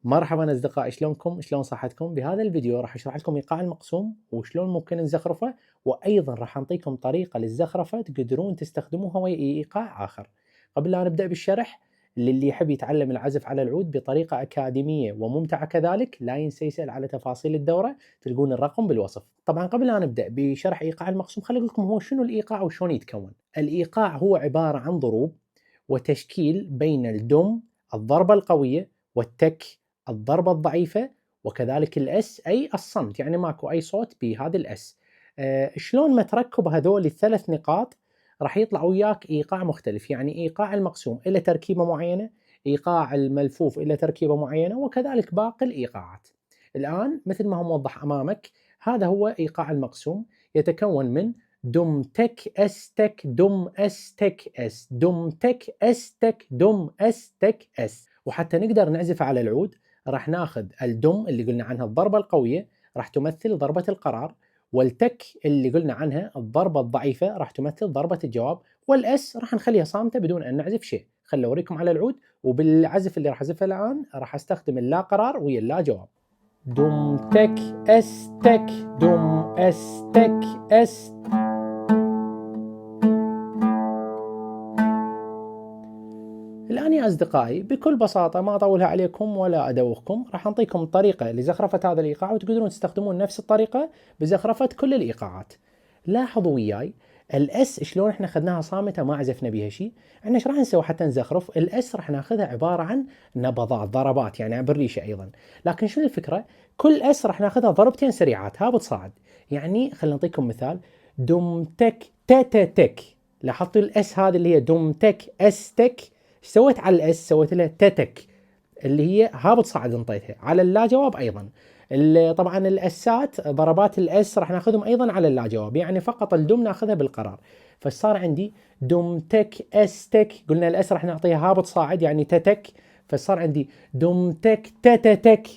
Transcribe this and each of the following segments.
مرحبا اصدقائي، شلونكم؟ شلون صحتكم؟ بهذا الفيديو راح اشرح لكم ايقاع المقسوم وشلون ممكن نزخرفه، وايضا راح نعطيكم طريقه للزخرفه تقدرون تستخدموها ويا ايقاع اخر. قبل لا نبدا بالشرح، للي يحب يتعلم العزف على العود بطريقه اكاديميه وممتعه كذلك لا ينسى يسال على تفاصيل الدوره، تلقون الرقم بالوصف. طبعا قبل لا نبدا بشرح ايقاع المقسوم خليني اقول لكم هو شنو الايقاع وشلون يتكون. الايقاع هو عباره عن ضروب وتشكيل بين الدم الضربه القويه والتك الضربة الضعيفة، وكذلك الأس أي الصمت، يعني ماكو أي صوت بهذا الأس. شلون ما تركب هذول الثلاث نقاط راح يطلع وياك إيقاع مختلف. يعني إيقاع المقسوم إلى تركيبة معينة، إيقاع الملفوف إلى تركيبة معينة، وكذلك باقي الإيقاعات. الآن مثل ما هو موضح أمامك، هذا هو إيقاع المقسوم، يتكون من دم تك اس تك دم اس تك اس دم تك اس تك دم اس تك اس. وحتى نقدر نعزف على العود راح ناخذ الدم اللي قلنا عنها الضربة القوية راح تمثل ضربة القرار، والتك اللي قلنا عنها الضربة الضعيفة راح تمثل ضربة الجواب، والاس راح نخليها صامتة بدون ان نعزف شيء. خلوا اوريكم على العود، وبالعزف اللي راح اعزفه الان راح استخدم اللا قرار ويا اللا جواب. دم تك اس تك دم اس تك اس. الآن يا أصدقائي بكل بساطة ما أطولها عليكم ولا أدوخكم، راح أعطيكم طريقة لزخرفة هذا الإيقاع وتقدرون تستخدمون نفس الطريقة بزخرفة كل الإيقاعات. لاحظوا وياي الأس شلون احنا أخذناها صامتة ما عزفنا بها شيء. احنا ايش راح نسوي حتى نزخرف؟ الأس راح ناخذها عبارة عن نبضات ضربات يعني بالريشة أيضا، لكن شنو الفكرة؟ كل أس راح ناخذها ضربتين سريعات ها بتصاعد. يعني خلينا نعطيكم مثال، دم تك تا تا تك. لاحظتوا الأس هذه اللي هي دم تك أس تك، ايش سويت على الاس؟ سويت لها تتك اللي هي هابط صعد انطيتها. على اللا جواب ايضا طبعا الاسات ضربات الاس راح ناخذهم ايضا على اللا جواب، يعني فقط الدم ناخذها بالقرار. فصار عندي دم تك اس تك، قلنا الاس راح نعطيها هابط صاعد يعني تتك، فصار عندي دم تك تتك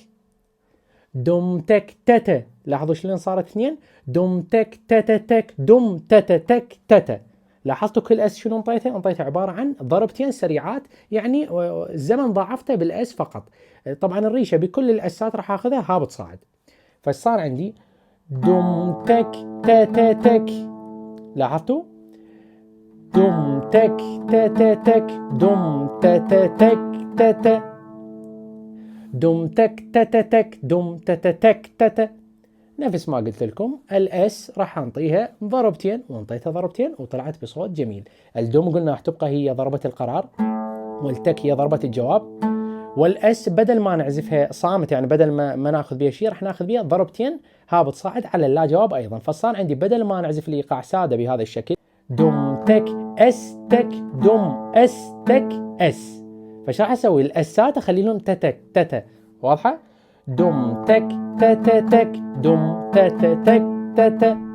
دم تك تتا. لاحظوا شلون صارت اثنين، دم تك تتك دم تتك تتا. لاحظتوا كل اس شنو انطيته؟ انطيته عباره عن ضربتين سريعات، يعني الزمن ضاعفته بالاس فقط. طبعا الريشه بكل الاسات راح اخذها هابط صاعد، فصار عندي دم تك تتك. لاحظتوا دم تك تتك دم تتك تتا دم تك تتك دم تتك تتا. نفس ما قلت لكم الاس راح انطيها ضربتين وانطيتها ضربتين وطلعت بصوت جميل. الدم قلنا راح تبقى هي ضربة القرار، والتك هي ضربة الجواب، والاس بدل ما نعزفها صامت يعني بدل ما ناخذ بها شيء راح ناخذ بها ضربتين هابط صاعد على اللا جواب ايضا. فصار عندي بدل ما نعزف الايقاع ساده بهذا الشكل دم تك اس تك دم اس تك اس، فايش راح اسوي؟ الاسات اخلي لهم تتك تتا. واضحه؟ دم تك تتا تك دم تتا تك تتا.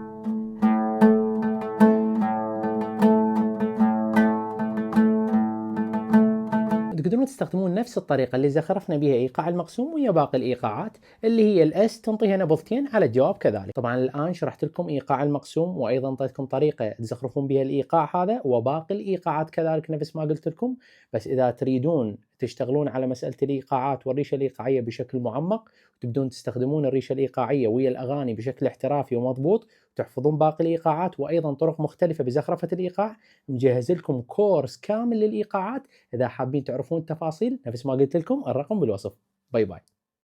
تقدرون تستخدمون نفس الطريقة اللي زخرفنا بها ايقاع المقسوم ويا باقي الايقاعات، اللي هي الاس تنطيها نبضتين على الجواب كذلك. طبعا الان شرحت لكم ايقاع المقسوم وايضا اعطيتكم طريقة تزخرفون بها الايقاع هذا وباقي الايقاعات كذلك نفس ما قلت لكم. بس اذا تريدون تشتغلون على مسألة الايقاعات والريشة الايقاعية بشكل معمق، وتبدون تستخدمون الريشة الايقاعية ويا الاغاني بشكل احترافي ومضبوط، تحفظون باقي الايقاعات وايضا طرق مختلفة بزخرفة الايقاع، مجهز لكم كورس كامل للايقاعات. إذا حابين تعرفون التفاصيل نفس ما قلت لكم الرقم بالوصف. باي باي.